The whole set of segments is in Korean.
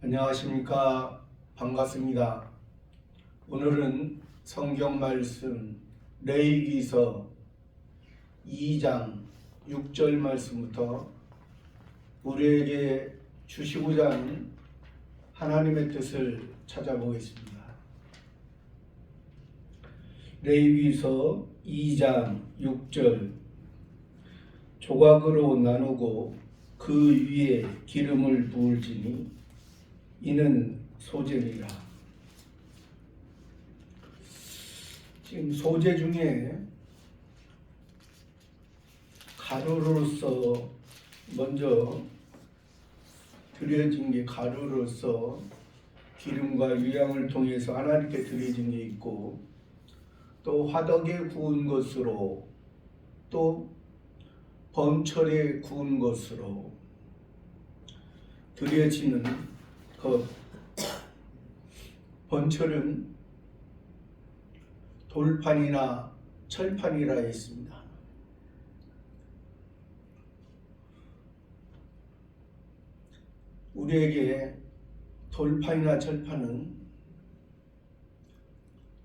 안녕하십니까. 반갑습니다. 오늘은 성경 말씀 레위기서 2장 6절 말씀부터 우리에게 주시고자 하는 하나님의 뜻을 찾아보겠습니다. 레위기서 2장 6절 조각으로 나누고 그 위에 기름을 부을지니 이는 소재니라. 지금 소재 중에 가루로서 먼저 드려진 게 가루로서 기름과 유향을 통해서 하나님께 드려진 게 있고, 또 화덕에 구운 것으로, 또 번철에 구운 것으로 드려지는 것. 번철은 돌판이나 철판이라 했습니다. 우리에게 돌판이나 철판은,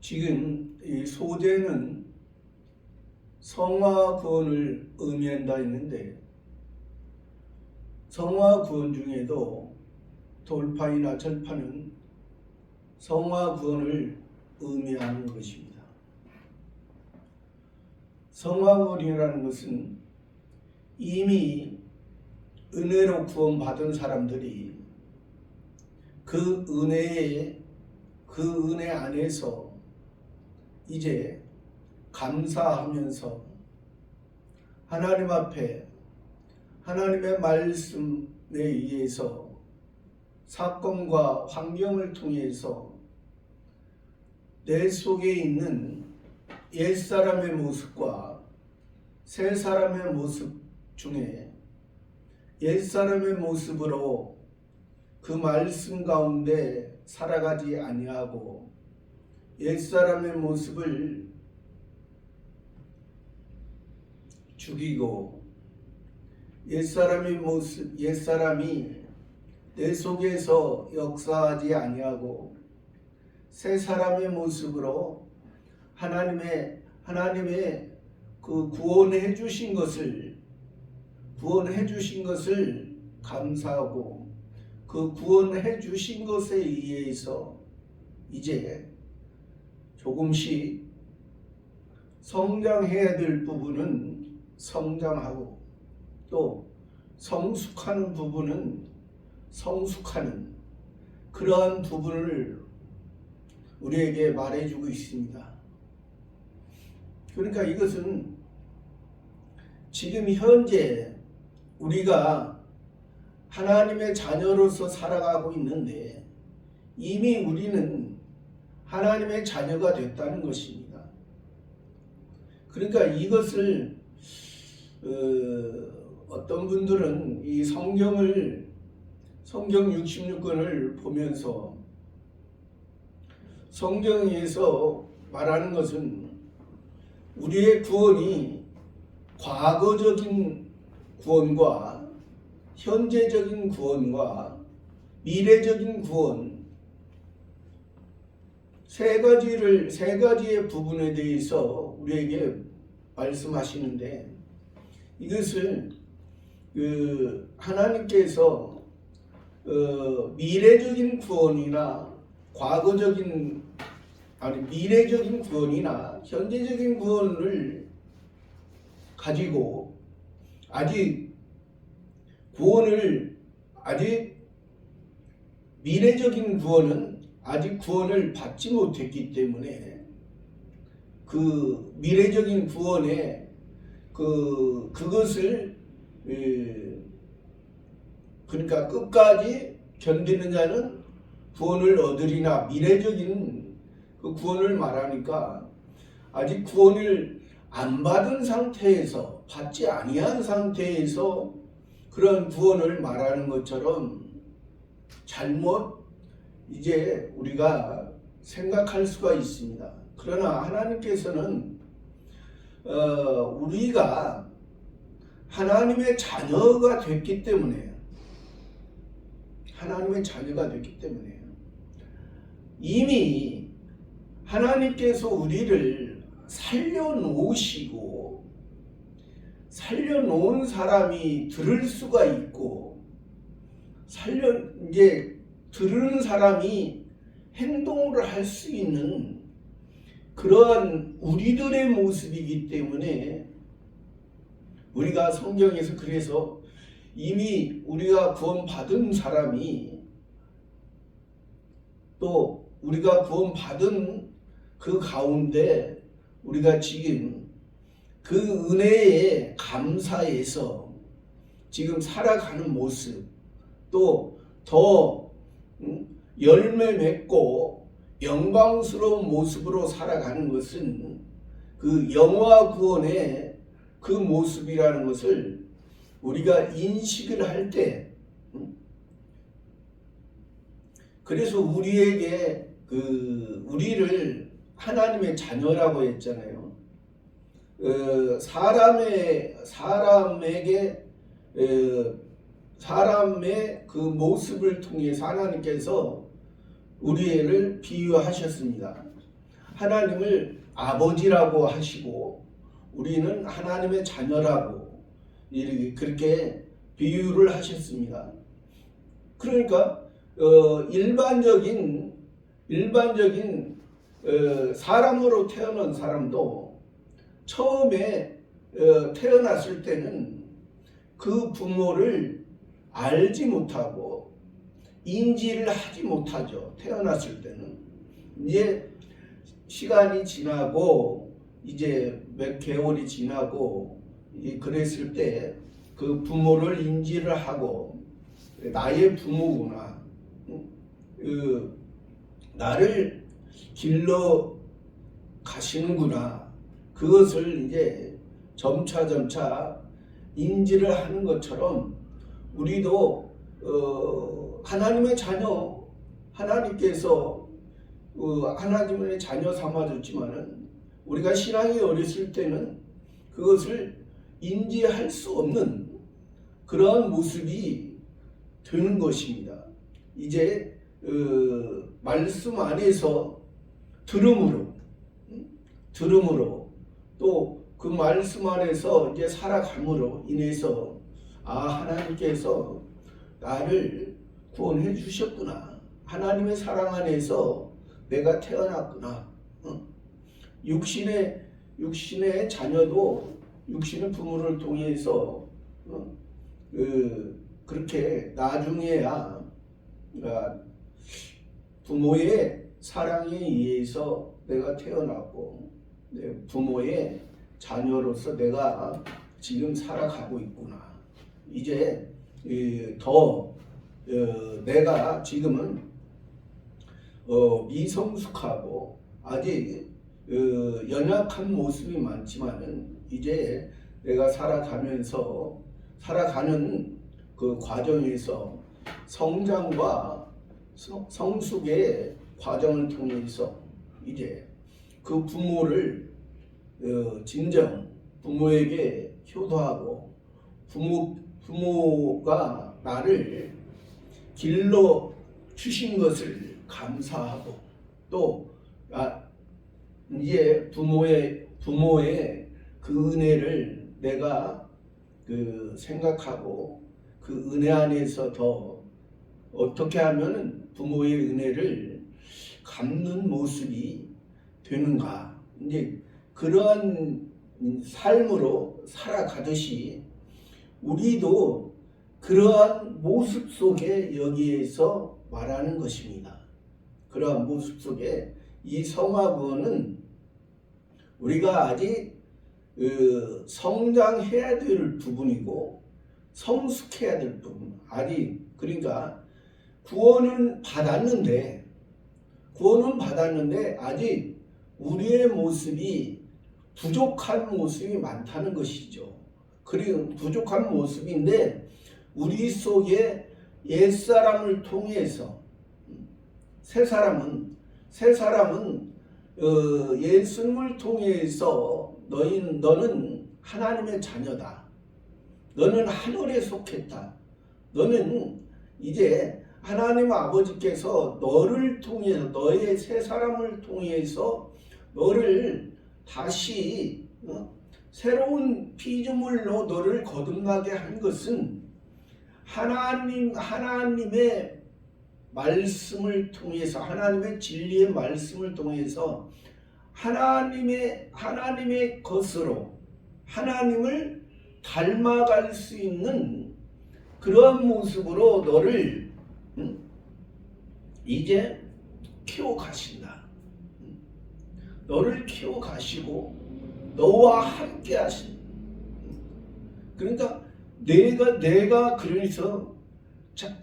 지금 이 소재는 성화 구원을 의미한다 했는데, 성화 구원 중에도 돌판이나 철판은 성화 구원을 의미하는 것입니다. 성화 구원이라는 것은 이미 은혜로 구원받은 사람들이 그 은혜 안에서 이제 감사하면서 하나님 앞에 하나님의 말씀에 의해서 사건과 환경을 통해서 내 속에 있는 옛사람의 모습과 새사람의 모습 중에 옛사람의 모습으로 그 말씀 가운데 살아가지 아니하고 옛사람의 모습을 죽이고 옛사람이 내 속에서 역사하지 아니하고 새 사람의 모습으로 하나님의 그 구원해 주신 것을 감사하고, 그 구원해 주신 것에 의해서 이제 조금씩 성장해야 될 부분은 성장하고, 또 성숙하는 부분은 성숙하는 그러한 부분을 우리에게 말해주고 있습니다. 그러니까 이것은 지금 현재 우리가 하나님의 자녀로서 살아가고 있는데, 이미 우리는 하나님의 자녀가 됐다는 것입니다. 그러니까 이것을 어떤 분들은 이 성경 66권을 보면서 성경에서 말하는 것은 우리의 구원이 과거적인 구원과 현재적인 구원과 미래적인 구원, 세 가지의 부분에 대해서 우리에게 말씀하시는데, 이것을 하나님께서 미래적인 구원이나 미래적인 구원이나 현재적인 구원을 가지고 아직 미래적인 구원은 아직 구원을 받지 못했기 때문에, 그 미래적인 구원에 그것을 그러니까 끝까지 견디는 자는 구원을 얻으리나, 미래적인 그 구원을 말하니까 아직 구원을 안 받은 상태에서, 받지 아니한 상태에서 그런 구원을 말하는 것처럼 잘못 이제 우리가 생각할 수가 있습니다. 그러나 하나님께서는 우리가 하나님의 자녀가 됐기 때문에 하나님의 자녀가 됐기 때문에 이미 하나님께서 우리를 살려놓으시고 살려놓은 사람이 들을 수가 있고 이제 들은 사람이 행동을 할 수 있는 그러한 우리들의 모습이기 때문에 우리가 성경에서 그래서 이미 우리가 구원받은 사람이 또 우리가 구원받은 그 가운데 우리가 지금 그 은혜에 감사해서 지금 살아가는 모습 또 더 열매 맺고 영광스러운 모습으로 살아가는 것은 그 영화 구원의 그 모습이라는 것을 우리가 인식을 할 때 그래서 우리에게 우리를 하나님의 자녀라고 했잖아요. 사람의 그 모습을 통해서 하나님께서 우리를 비유하셨습니다. 하나님을 아버지라고 하시고 우리는 하나님의 자녀라고 그렇게 비유를 하셨습니다. 그러니까 일반적인 사람으로 태어난 사람도 처음에 태어났을 때는 그 부모를 알지 못하고 인지를 하지 못하죠. 태어났을 때는. 이제 시간이 지나고 이제 몇 개월이 지나고 그랬을 때 그 부모를 인지를 하고 나의 부모구나. 나를 길러 가시는구나. 그것을 이제 점차 인지를 하는 것처럼 우리도 하나님의 자녀, 하나님께서 하나님의 자녀 삼아줬지만은 우리가 신앙이 어렸을 때는 그것을 인지할 수 없는 그러한 모습이 되는 것입니다. 이제 말씀 안에서 들음으로 또 그 말씀 안에서 이제 살아감으로 인해서 하나님께서 나를 구원해 주셨구나. 하나님의 사랑 안에서 내가 태어났구나. 육신의 자녀도 육신의 부모를 통해서 그렇게 나중에야 부모의 사랑에 의해서 내가 태어났고 부모의 자녀로서 내가 지금 살아가고 있구나. 이제 더 내가 지금은 미성숙하고 아직 연약한 모습이 많지만은 이제 내가 살아가는 그 과정에서 성장과 성숙의 과정을 통해서 이제 그 부모를 진정 부모에게 효도하고 부모가 나를 길러 주신 것을 감사하고 또 이제 부모의 그 은혜를 내가 생각하고 그 은혜 안에서 더 어떻게 하면 부모의 은혜를 갚는 모습이 되는가. 이제 그러한 삶으로 살아가듯이 우리도 그러한 모습 속에 여기에서 말하는 것입니다. 그러한 모습 속에 이 성화구원은 우리가 아직 성장해야 될 부분이고 성숙해야 될 부분. 아직 그러니까 구원은 받았는데 아직 우리의 모습이 부족한 모습이 많다는 것이죠. 그리고 부족한 모습인데 우리 속에 옛사람을 통해서 새 사람은 예수님을 통해서 너는 하나님의 자녀다. 너는 하늘에 속했다. 너는 이제 하나님 아버지께서 너를 통해서 너의 새 사람을 통해서 너를 다시 새로운 피조물로 너를 거듭나게 한 것은 하나님의 말씀을 통해서 하나님의 진리의 말씀을 통해서 하나님의 것으로 하나님을 닮아갈 수 있는 그러한 모습으로 너를 이제 키워가신다. 너를 키워가시고 너와 함께 하신. 그러니까 내가 그래서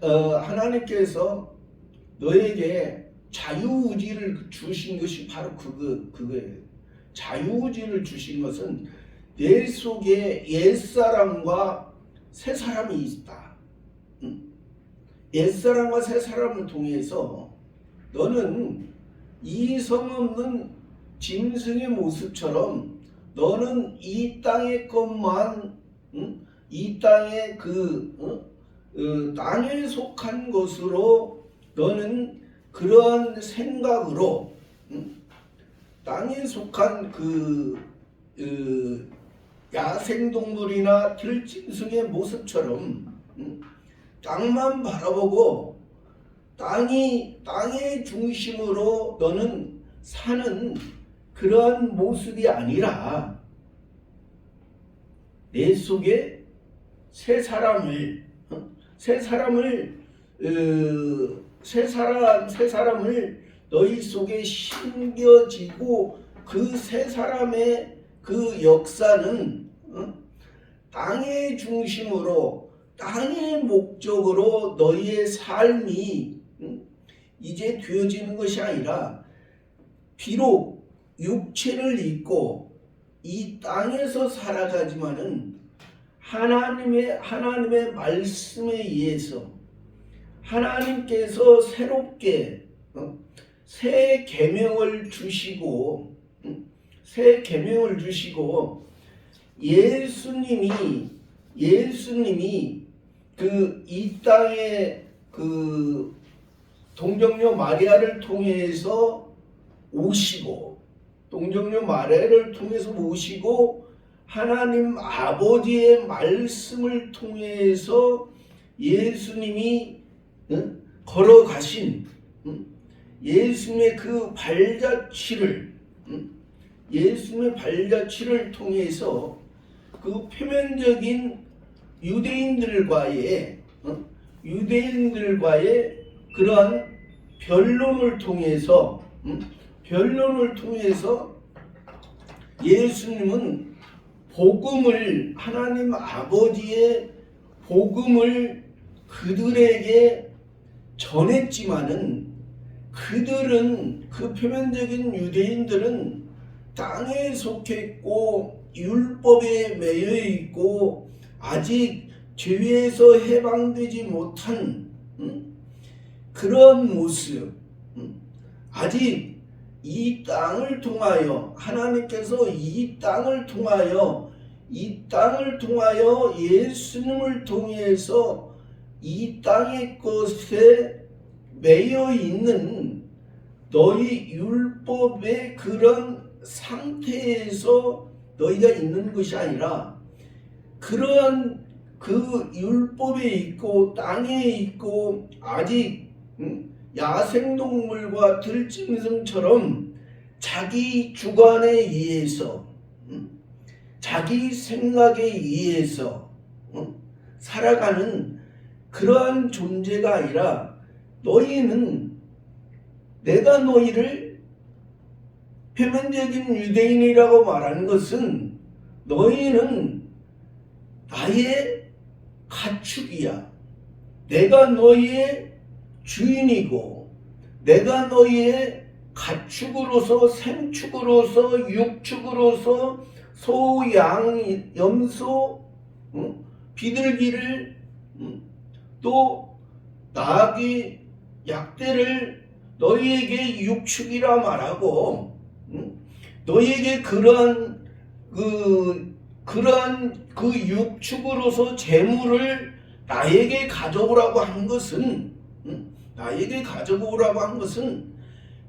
하나님께서 너에게 자유의지를 주신 것이 바로 그거예요. 자유의지를 주신 것은 내 속에 옛사람과 새사람이 있다. 옛사람과 새사람을 통해서 너는 이성 없는 짐승의 모습처럼 너는 이 땅의 것만 이 땅의 땅에 속한 것으로 너는 그러한 생각으로 땅에 속한 야생동물이나 들짐승의 모습처럼 땅만 바라보고 땅의 중심으로 너는 사는 그러한 모습이 아니라 내 속에 새 사람을 너희 속에 심겨지고 그 새 사람의 그 역사는 땅의 중심으로 땅의 목적으로 너희의 삶이 이제 되어지는 것이 아니라 비록 육체를 입고 이 땅에서 살아가지만은 하나님의 말씀에 의해서 하나님께서 새롭게 새 계명을 주시고 예수님이 이 땅에 동정녀 마리아를 통해서 오시고 하나님 아버지의 말씀을 통해서 예수님이 걸어가신 예수님의 그 발자취를 통해서 그 표면적인 유대인들과의 그러한 변론을 통해서 예수님은 복음을 하나님 아버지의 복음을 그들에게 전했지만은 그들은 그 표면적인 유대인들은 땅에 속했고 율법에 매여 있고 아직 죄에서 해방되지 못한 그런 모습, 아직 이 땅을 통하여 하나님께서 이 땅을 통하여 예수님을 통해서 이 땅의 것에 매여 있는 너희 율법의 그런 상태에서 너희가 있는 것이 아니라 그러한 그 율법에 있고 땅에 있고 아직 야생동물과 들짐승처럼 자기 주관에 의해서 자기 생각에 의해서 살아가는 그러한 존재가 아니라 너희는 내가 너희를 표면적인 유대인이라고 말하는 것은 너희는 나의 가축이야. 내가 너희의 주인이고 내가 너희의 가축으로서 생축으로서 육축으로서 소, 양, 염소, 비둘기를 또 나귀, 약대를 너희에게 육축이라 말하고 너희에게 그러한 그 육축으로서 재물을 나에게 가져오라고 한 것은 나에게 가지고 오라고 한 것은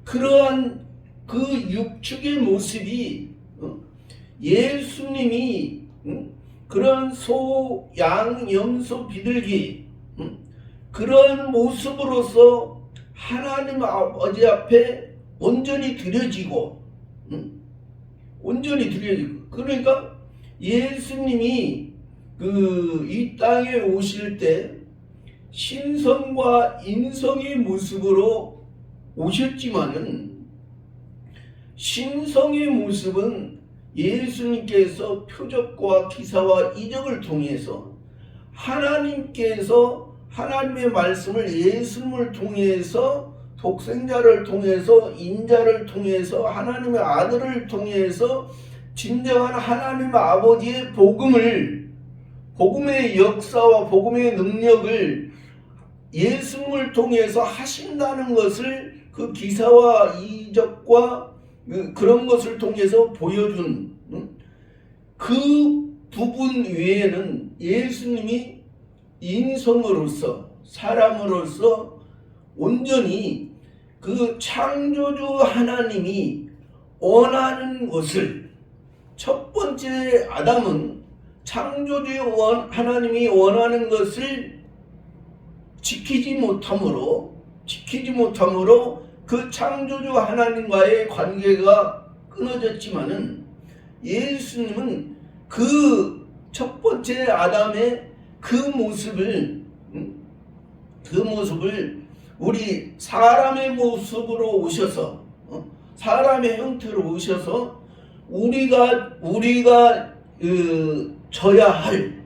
그러한 그 육축의 모습이 예수님이 그런 소, 양, 염소, 비둘기 그런 모습으로서 하나님 아버지 앞에 온전히 드려지고 온전히 드려지고 그러니까 예수님이 이 땅에 오실 때 신성과 인성의 모습으로 오셨지만은 신성의 모습은 예수님께서 표적과 기사와 이적을 통해서 하나님께서 하나님의 말씀을 예수님을 통해서 독생자를 통해서 인자를 통해서 하나님의 아들을 통해서 진정한 하나님 아버지의 복음의 역사와 복음의 능력을 예수님을 통해서 하신다는 것을 그 기사와 이적과 그런 것을 통해서 보여준 그 부분 외에는 예수님이 인성으로서 사람으로서 온전히 그 창조주 하나님이 원하는 것을 첫 번째 아담은 창조주 하나님이 원하는 것을 지키지 못함으로 그 창조주 하나님과의 관계가 끊어졌지만은 예수님은 그 첫 번째 아담의 그 모습을 우리 사람의 모습으로 오셔서 사람의 형태로 오셔서 우리가 져야 할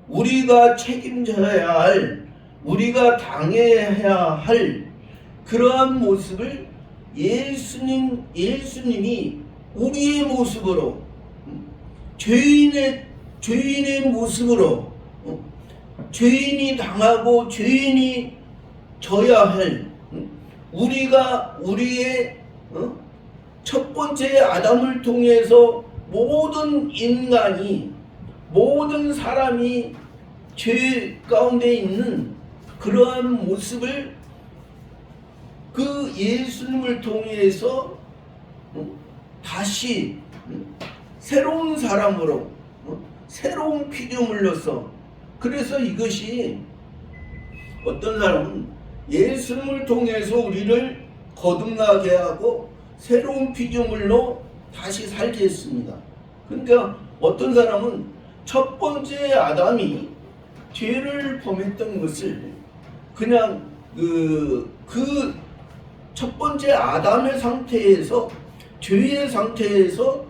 우리가 책임져야 할 우리가 당해야 할 그러한 모습을 예수님이 우리의 모습으로 죄인의 모습으로 죄인이 당하고 죄인이 져야 할 우리가 우리의 첫 번째 아담을 통해서 모든 인간이 모든 사람이 죄 가운데 있는 그러한 모습을 그 예수님을 통해서 다시 새로운 사람으로 새로운 피조물로서 그래서 이것이 어떤 사람은 예수님을 통해서 우리를 거듭나게 하고 새로운 피조물로 다시 살게 했습니다. 그러니까 어떤 사람은 첫 번째 아담이 죄를 범했던 것을 그냥 그 첫 번째 아담의 상태에서 죄의 상태에서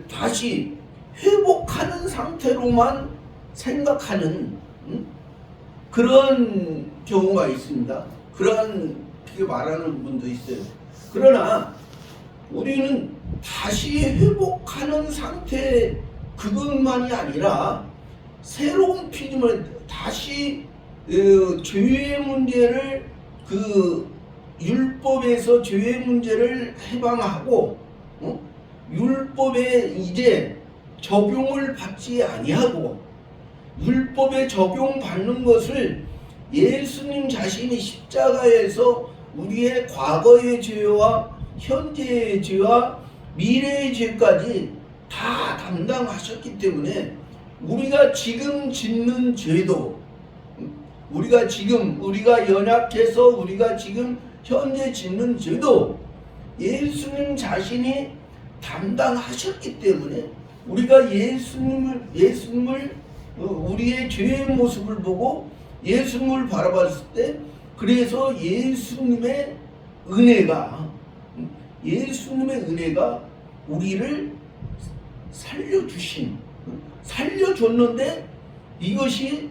다시 회복하는 상태로만 생각하는 그런 경우가 있습니다. 그런 말하는 분도 있어요. 그러나 우리는 다시 회복하는 상태 그것만이 아니라 새로운 피조물 다시 죄의 문제를 율법에서 죄의 문제를 해방하고 율법에 이제 적용을 받지 아니하고 율법에 적용받는 것을 예수님 자신이 십자가에서 우리의 과거의 죄와 현재의 죄와 미래의 죄까지 다 담당하셨기 때문에 우리가 지금 짓는 죄도 우리가 연약해서 우리가 지금 현재 짓는 죄도 예수님 자신이 담당하셨기 때문에 우리가 예수님을 우리의 죄의 모습을 보고 예수님을 바라봤을 때 그래서 예수님의 은혜가 우리를 살려줬는데 이것이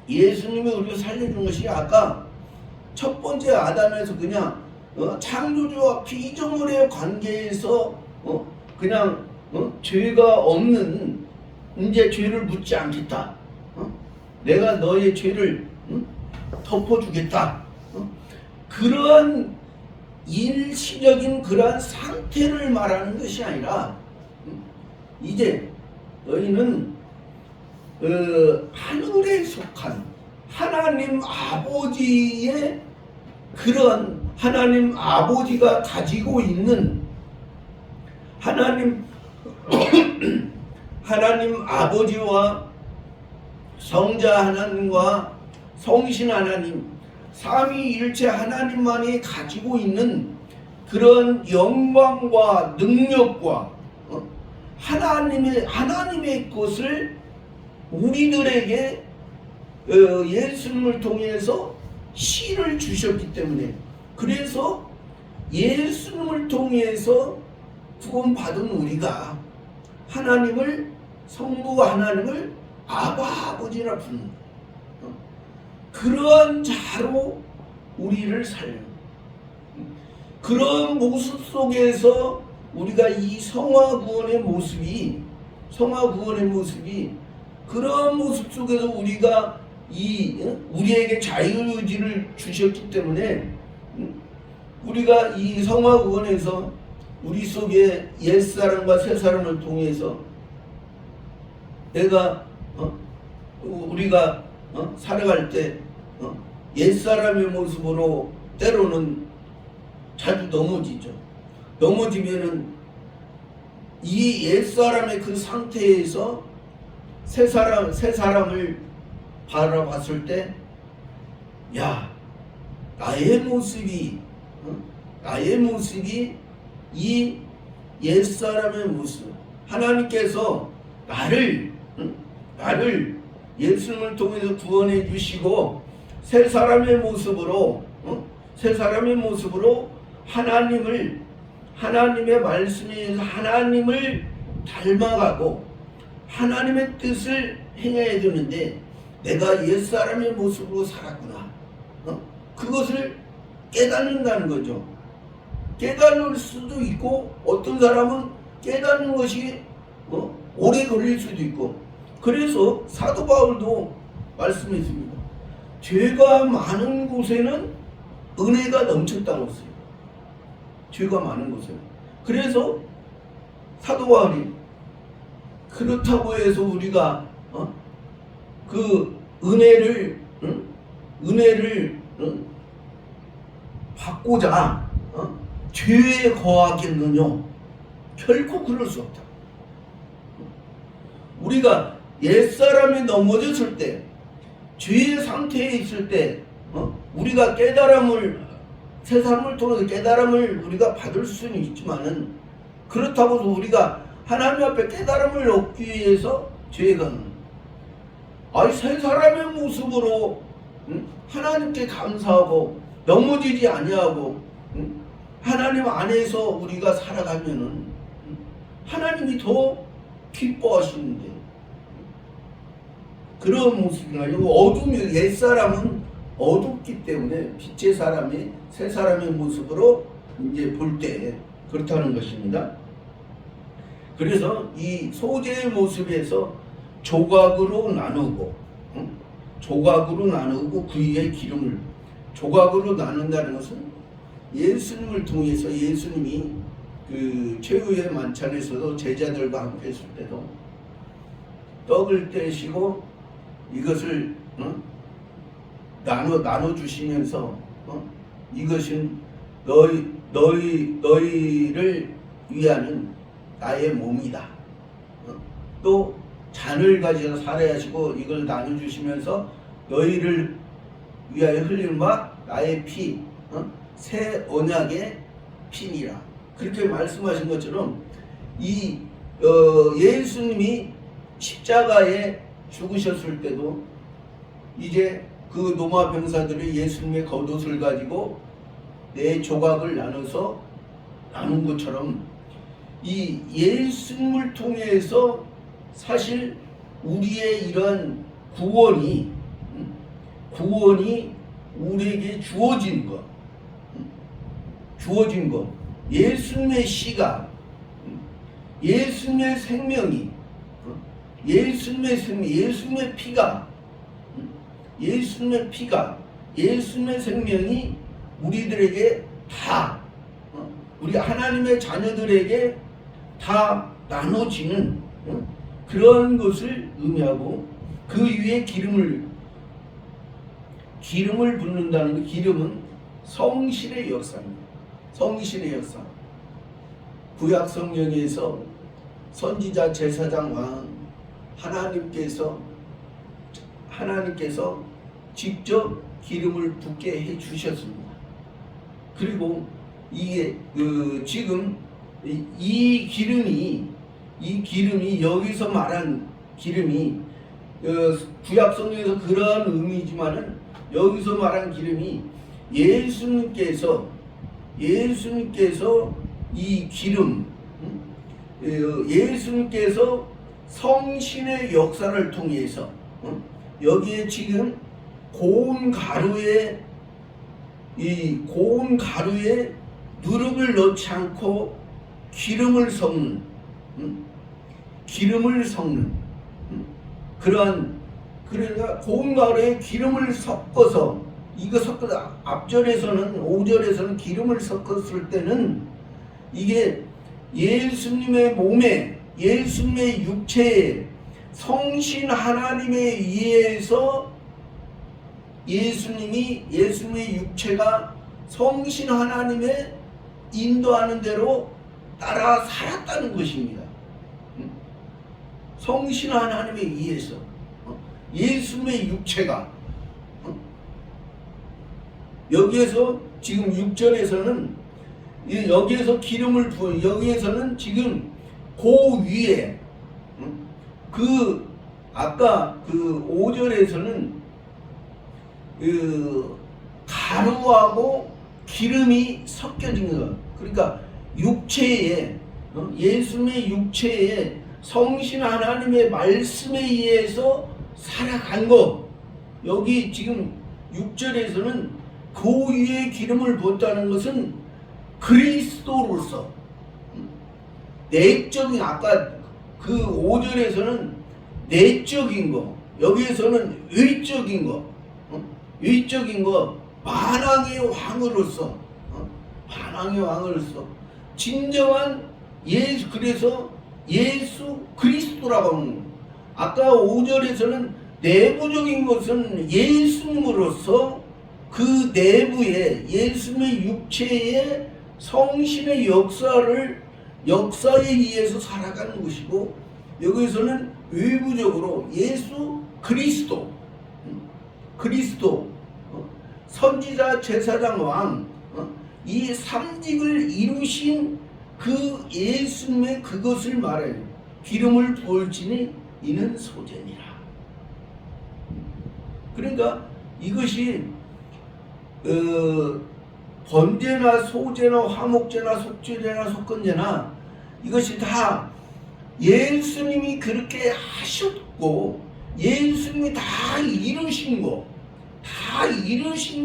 예수님이 우리를 살려준 것이 아까 첫 번째 아담에서 그냥 창조주와 피조물의 관계에서 그냥 죄가 없는 이제 죄를 묻지 않겠다. 내가 너의 죄를 덮어주겠다. 그러한 일시적인 그러한 상태를 말하는 것이 아니라 이제 너희는 하늘에 속한 하나님 아버지의 그런 하나님 아버지가 가지고 있는 하나님 아버지와 성자 하나님과 성신 하나님 삼위일체 하나님만이 가지고 있는 그런 영광과 능력과 하나님의 것을 우리들에게 예수님을 통해서 시를 주셨기 때문에, 그래서 예수님을 통해서 구원받은 우리가 하나님을, 성부 하나님을 아버지라 부르는 그러한 자로 우리를 살려. 그런 모습 속에서 우리가 이 성화구원의 모습이 그런 모습 속에서 우리가 우리에게 자유의지를 주셨기 때문에 우리가 이 성화구원에서 우리 속에 옛사람과 새사람을 통해서 우리가 살아갈 때 옛사람의 모습으로 때로는 자주 넘어지죠. 넘어지면은 이 옛사람의 그 상태에서 새 사람을 바라봤을 때, 야, 나의 모습이 이 옛사람의 모습, 하나님께서 나를 예수님을 통해서 구원해 주시고 새 사람의 모습으로 하나님의 말씀에 의해서 하나님을 닮아가고 하나님의 뜻을 행해야 되는데, 내가 옛사람의 모습으로 살았구나. 그것을 깨닫는다는 거죠. 깨닫을 수도 있고, 어떤 사람은 깨닫는 것이 오래 걸릴 수도 있고. 그래서 사도 바울도 말씀했습니다. 죄가 많은 곳에는 은혜가 넘쳤다고 했어요. 죄가 많은 곳에는. 그래서 사도 바울이 그렇다고 해서 우리가 그 은혜를 받고자 죄에 거하겠느냐? 결코 그럴 수 없다. 우리가 옛사람이 넘어졌을 때, 죄의 상태에 있을 때 우리가 새 사람을 통해서 깨달음을 우리가 받을 수는 있지만은, 그렇다고 해서 우리가 하나님 앞에 깨달음을 얻기 위해서 죄에 가는, 새 사람의 모습으로 하나님께 감사하고 넘어지지 아니하고 하나님 안에서 우리가 살아가면은 하나님이 더 기뻐하시는데, 그런 모습이나 옛사람은 어둡기 때문에 빛의 사람이 새 사람의 모습으로 이제 볼 때 그렇다는 것입니다. 그래서 이 소재의 모습에서 조각으로 나누고 그 위에 기름을 조각으로 나눈다는 것은, 예수님을 통해서 예수님이 그 최후의 만찬에서도 제자들과 함께 했을 때도 떡을 떼시고 이것을 나눠 주시면서 이것은 너희를 위하는 나의 몸이다. 또 잔을 가지고 살해하시고 이걸 나눠 주시면서 너희를 위하여 흘리는 바 나의 피, 새 언약의 피니라. 그렇게 말씀하신 것처럼 예수님이 십자가에 죽으셨을 때도 이제 그 로마 병사들이 예수님의 겉옷을 가지고 네 조각을 나눠서 나눈 것처럼, 이 예수님을 통해서 사실 우리의 이런 구원이 우리에게 주어진 것, 예수님의 시가, 예수님의 생명이, 예수님의 피가, 예수님의 생명이 우리들에게 다, 우리 하나님의 자녀들에게 다 나눠지는 그런 것을 의미하고, 그 위에 기름을 기름을 붓는다는 게, 기름은 성신의 역사입니다. 성신의 역사. 구약 성경에서 선지자, 제사장, 왕, 하나님께서 직접 기름을 붓게 해 주셨습니다. 그리고 이게 지금 이 기름이 여기서 말한 기름이 구약 성경에서 그러한 의미지만은 여기서 말한 기름이 예수님께서 이 기름, 예수님께서 성신의 역사를 통해서 여기에 지금 고운 가루에 누룩을 넣지 않고 기름을 섞는 그러니까 고운 가루에 기름을 섞어서 앞절에서는 5절에서는 기름을 섞었을 때는 이게 예수님의 몸에, 예수님의 육체에 성신 하나님에 의해서 예수님의 육체가 성신 하나님의 인도하는 대로 따라 살았다는 것입니다. 성신 하나님에 의해서 예수님의 육체가 여기에서 지금 6절에서는 여기에서 기름을 부어, 여기에서는 지금 그 위에 아까 5절에서는 가루하고 기름이 섞여진 거. 그러니까 육체에 예수님의 육체에 성신 하나님의 말씀에 의해서 살아간 거. 여기 지금 6절에서는 그 위에 기름을 부었다는 것은 그리스도로서 내적인, 아까 그 5절에서는 내적인 거, 여기에서는 의적인 거, 만왕의 왕으로서 진정한 그래서 예수 그리스도라고 하는 거예요. 아까 5절에서는 내부적인 것은 예수님으로서 그 내부에 예수님의 육체에 성신의 역사에 의해서 살아가는 것이고, 여기서는 외부적으로 예수 그리스도, 선지자, 제사장, 왕, 이 삼직을 이루신 그 예수님의 그것을 말해요. 기름을 부을지니 이는 소재니라. 그러니까 이것이 번제나 소제나 화목제나 속죄제나 속건제나 이것이 다 예수님이 그렇게 하셨고 예수님이 다 이루신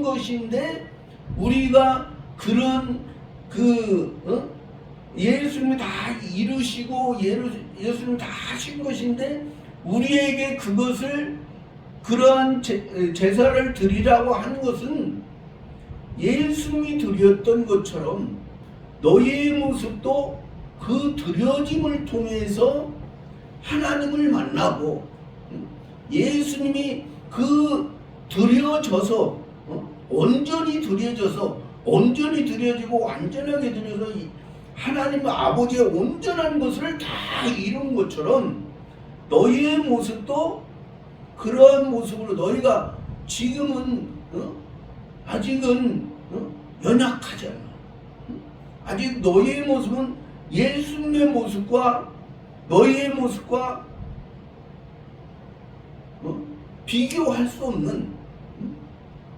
것인데, 우리가 그런 예수님이 다 이루시고 예수님이 다 하신 것인데 우리에게 그것을 그러한 제사를 드리라고 하는 것은 예수님이 드렸던 것처럼 너희의 모습도 그 드려짐을 통해서 하나님을 만나고, 예수님이 그 드려져서 온전히 드려지고 완전하게 드려서 하나님 아버지의 온전한 것을 다 이룬 것처럼 너희의 모습도 그러한 모습으로, 너희가 지금은 아직은 연약하잖아. 아직 너희의 모습은 예수님의 모습과 너희의 모습과 비교할 수 없는,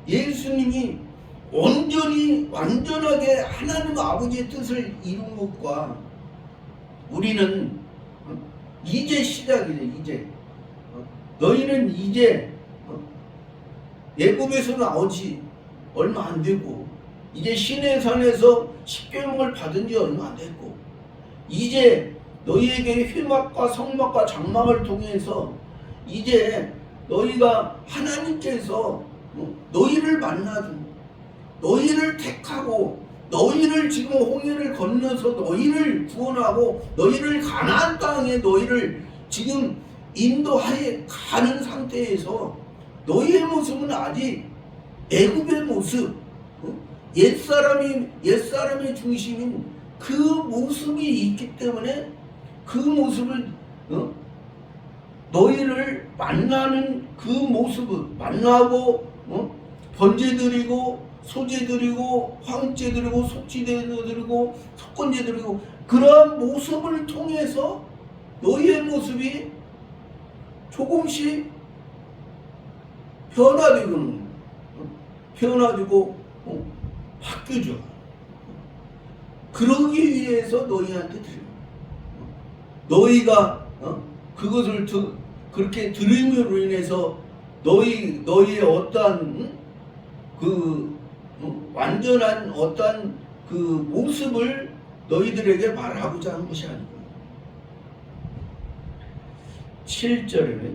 예수님이 완전하게 하나님 아버지의 뜻을 이룬 것과 우리는 이제 시작이래. 이제 너희는 이제 애굽에서 나오지 얼마 안 되고, 이제 시내산에서 십계명을 받은 지 얼마 안 됐고, 이제 너희에게 회막과 성막과 장막을 통해서 이제 너희가 하나님께서 너희를 만나주고 너희를 택하고 너희를 지금 홍해를 건너서 너희를 구원하고 너희를 가나안 땅에 너희를 지금 인도하여 가는 상태에서 너희의 모습은 아직 애굽의 모습, 옛사람의 중심인 그 모습이 있기 때문에 그 모습을 너희를 만나는 그 모습을 만나고 번제 드리고 소제 드리고 황제 드리고 속죄제 드리고 속건제 드리고 그러한 모습을 통해서 너희의 모습이 조금씩 변화되고 바뀌죠. 그러기 위해서 너희한테 드려요. 너희가 그것을 그렇게 들음으로 인해서 너희의 어떠한 완전한 어떠한 그 모습을 너희들에게 말하고자 하는 것이 아니고 7절에는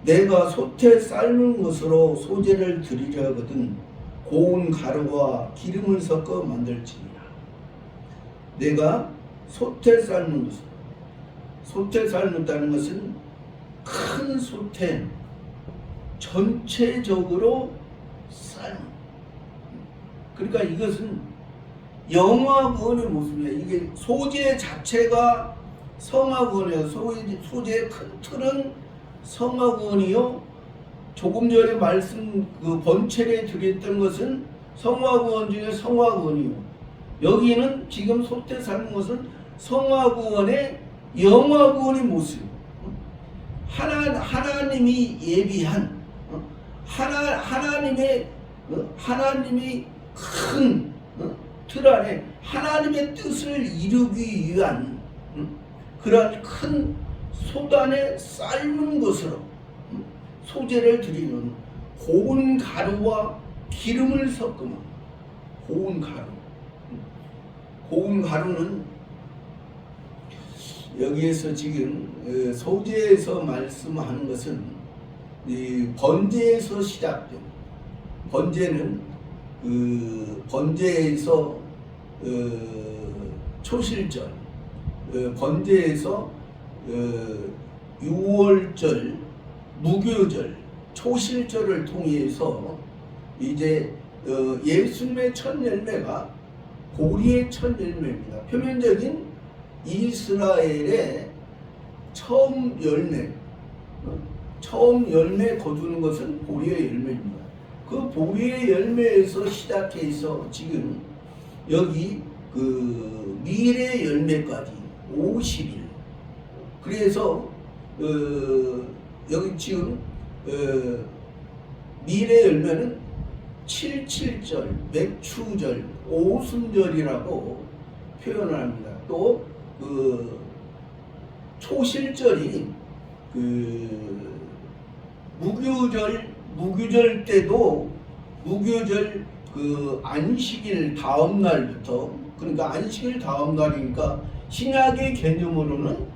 내가 솥에 삶은 것으로 소제를 드리려 하거든 고운 가루와 기름을 섞어 만들지니라. 내가 솥에 삶는 것을, 솥에 삶는다는 것은 큰 솥에 전체적으로 삶은, 그러니까 이것은 영화구원의 모습이야. 이게 소재 자체가 성화구원이에요. 소재의 큰 틀은 성화구원이요. 조금 전에 말씀 그 번체에 드렸던 것은 성화구원 중에 성화구원이요. 여기는 지금 솥에 삶은 것은 성화구원의 영화구원의 모습. 하나님이 예비한 하나님이 큰 틀 안에 하나님의 뜻을 이루기 위한 그러한 큰 솥 안에 삶은 것으로 소제를 드리는 고운 가루와 기름을 섞으면 고운 가루는 여기에서 지금 소제에서 말씀하는 것은 이 번제에서 시작된 번제는 번제에서 초실절 번제에서 유월절 무교절 초실절을 통해서 이제 예수님의 첫 열매가 보리의 첫 열매입니다. 표면적인 이스라엘의 처음 열매 거두는 것은 보리의 열매입니다. 그 보리의 열매에서 시작해서 지금 여기 그 밀의 열매까지 50일. 그래서 여기 지금 밀의 열매는 77절, 맥추절, 오순절이라고 표현을 합니다. 또 초실절이 무교절 때도 무교절 안식일 다음 날부터, 그러니까 안식일 다음 날이니까 신약의 개념으로는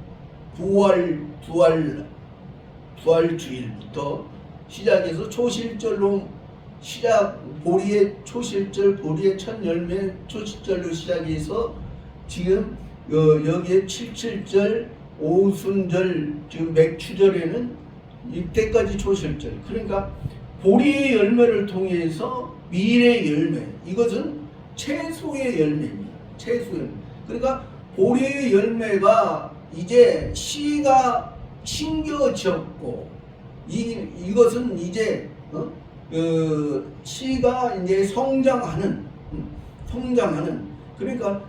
부활주일부터 시작해서 초실절로 보리의 초실절, 보리의 첫 열매 초실절로 시작해서 지금 여기에 77절, 오순절, 지금 맥추절에는 이때까지 초실절. 그러니까 보리의 열매를 통해서 밀의 열매, 이것은 채소의 열매입니다. 채소의 열매. 그러니까 보리의 열매가 이제 씨가 심겨졌고 이것은 이제 씨가 이제 성장하는 그러니까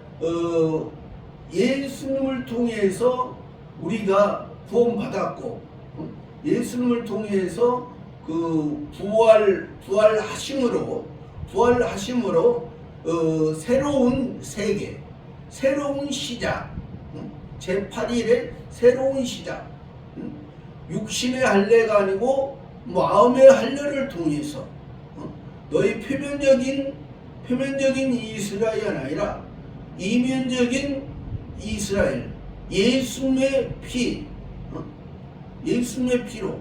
예수님을 통해서 우리가 구원받았고 예수님을 통해서 그 부활하심으로 새로운 세계, 새로운 시작, 제8일의 새로운 시작, 육신의 할례가 아니고 마음의 할례를 통해서 너희 표면적인 이스라엘이 아니라 이면적인 이스라엘, 예수님의 피로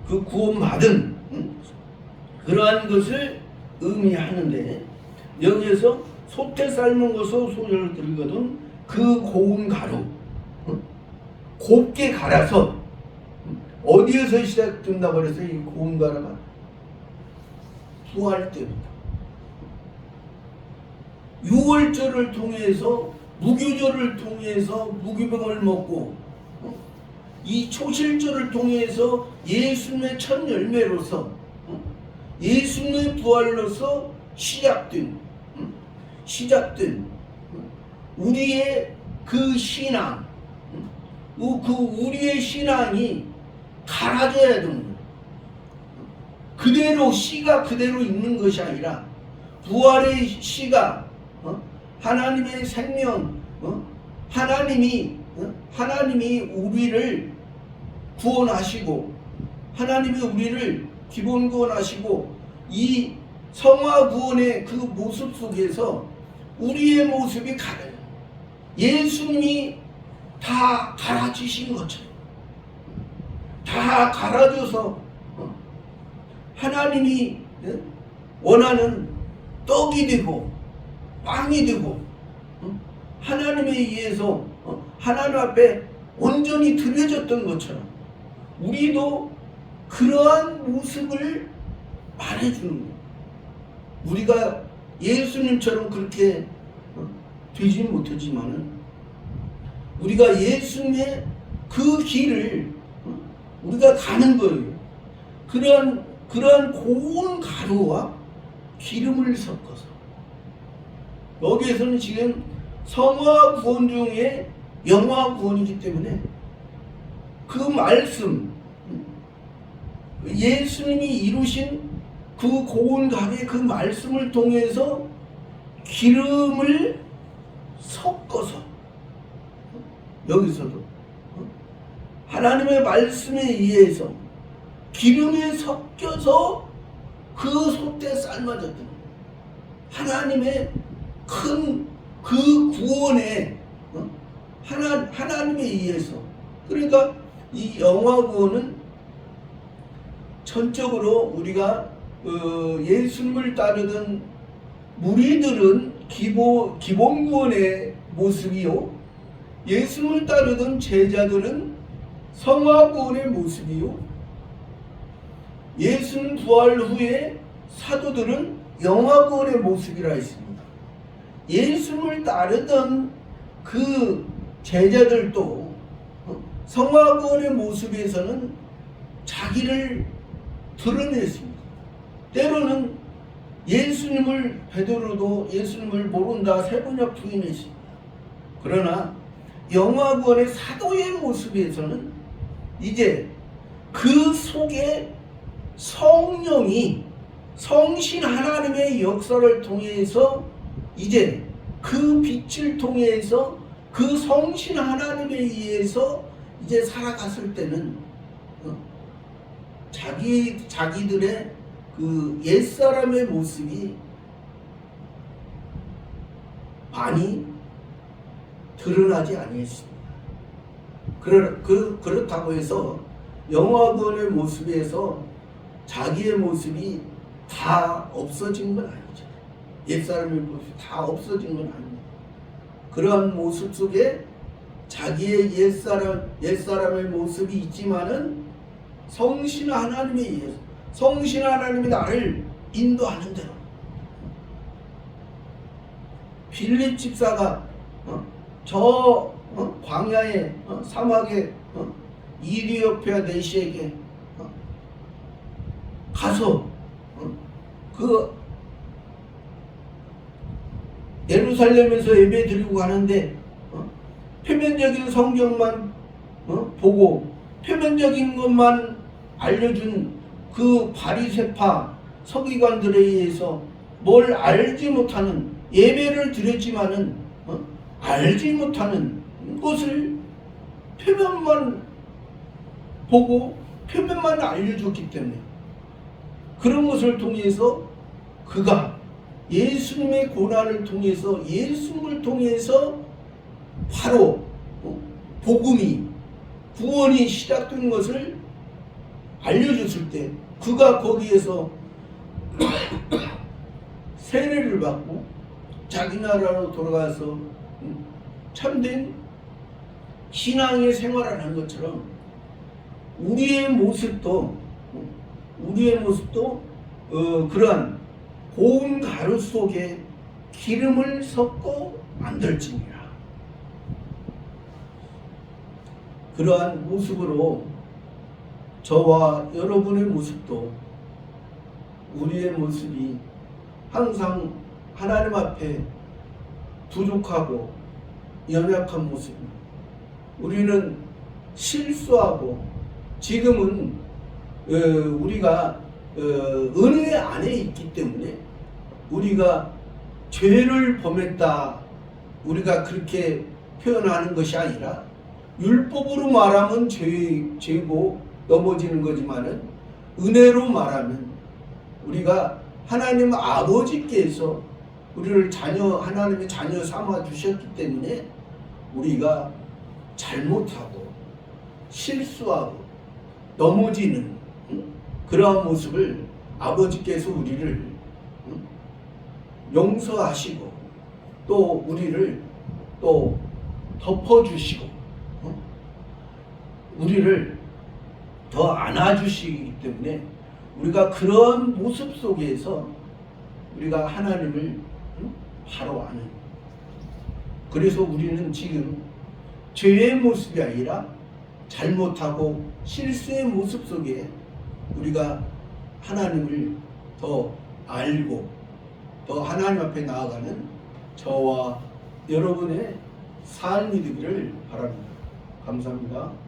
그 구원받은 그러한 것을 의미하는데, 여기에서 솥에 삶은 것으로 소제를 드리거든 그 고운 가루, 곱게 갈아서, 어디에서 시작된다고 그래서 이 고운 가루가 부활 때부터 6월절을 통해서 무교절을 통해서 무교병을 먹고 이 초실절을 통해서 예수님의 첫 열매로서 예수님의 부활로서 시작된 우리의 그 신앙, 그 우리의 신앙이 갈아져야 되는 거예요. 그대로 씨가 그대로 있는 것이 아니라 부활의 씨가 하나님의 생명, 하나님이 우리를 구원하시고 하나님이 우리를 기본 구원하시고 이 성화 구원의 그 모습 속에서 우리의 모습이 갈아요. 예수님이 다 갈아지신 것처럼 다 갈아져서 하나님이 원하는 떡이 되고 빵이 되고 하나님에 의해서 하나님 앞에 온전히 드려졌던 것처럼 우리도 그러한 모습을 말해주는 거예요. 우리가 예수님처럼 그렇게 되지는 못하지만은 우리가 예수님의 그 길을 우리가 가는 거예요. 그러한 고운 가루와 기름을 섞어서 여기에서는 지금 성화 구원 중에 영화 구원이기 때문에 그 말씀 예수님이 이루신 그 고운 가루의 그 말씀을 통해서 기름을 섞어서 여기서도 하나님의 말씀에 의해서 기름에 섞여서 그 솥에 삶아졌던 하나님의 큰 그 구원에 하나님에 의해서 그러니까 이 영화 구원은 전적으로 우리가 예수님을 따르던 무리들은 기본 구원의 모습이요 예수님을 따르던 제자들은 성화 구원의 모습이요 예수님 부활 후에 사도들은 영화 구원의 모습이라 했습니다. 예수님을 따르던 그 제자들도 성화 구원의 모습에서는 자기를 드러냈습니다. 때로는 베드로도 예수님을 모른다 3번이나 부인했습니다. 그러나 영화 구원의 사도의 모습에서는 이제 그 속에 성령이 성신 하나님의 역사를 통해서 이제 그 빛을 통해서 그 성신 하나님에 의해서 이제 살아갔을 때는 자기들의 그 옛사람의 모습이 많이 드러나지 아니했습니다. 그렇다고 해서 영화관의 모습에서 자기의 모습이 다 없어진 건 아니죠. 옛사람의 모습이 다 없어진 건 아닙니다. 그러한 모습 속에 자기의 옛사람의 모습이 있지만은 성신 하나님에 의해서 성신 하나님이 나를 인도하는 대로 빌립 집사가 광야의 사막의 이리오피아 내시에게 가서 그 예루살렘에서 예배 드리고 가는데 표면적인 성경만 보고 표면적인 것만 알려준 그 바리새파 서기관들에 의해서 뭘 알지 못하는 예배를 드렸지만은 알지 못하는 것을 표면만 보고 표면만 알려줬기 때문에 그런 것을 통해서 그가 예수님의 고난을 통해서 예수님을 통해서 바로 복음이 구원이 시작된 것을 알려줬을 때 그가 거기에서 세례를 받고 자기 나라로 돌아가서 참된 신앙의 생활을 한 것처럼 우리의 모습도 그러한 고운 가루 속에 기름을 섞어 만들지니라. 그러한 모습으로 저와 여러분의 모습도, 우리의 모습이 항상 하나님 앞에 부족하고 연약한 모습입니다. 우리는 실수하고, 지금은 우리가 은혜 안에 있기 때문에 우리가 죄를 범했다, 우리가 그렇게 표현하는 것이 아니라, 율법으로 말하면 죄고 넘어지는 거지만은 은혜로 말하면 우리가 하나님 아버지께서 우리를 하나님의 자녀 삼아 주셨기 때문에 우리가 잘못하고 실수하고 넘어지는 그러한 모습을 아버지께서 우리를 용서하시고 또 우리를 또 덮어주시고 우리를 더 안아주시기 때문에 우리가 그런 모습 속에서 우리가 하나님을 바로 아는, 그래서 우리는 지금 죄의 모습이 아니라 잘못하고 실수의 모습 속에 우리가 하나님을 더 알고 더 하나님 앞에 나아가는 저와 여러분의 삶이 되기를 바랍니다. 감사합니다.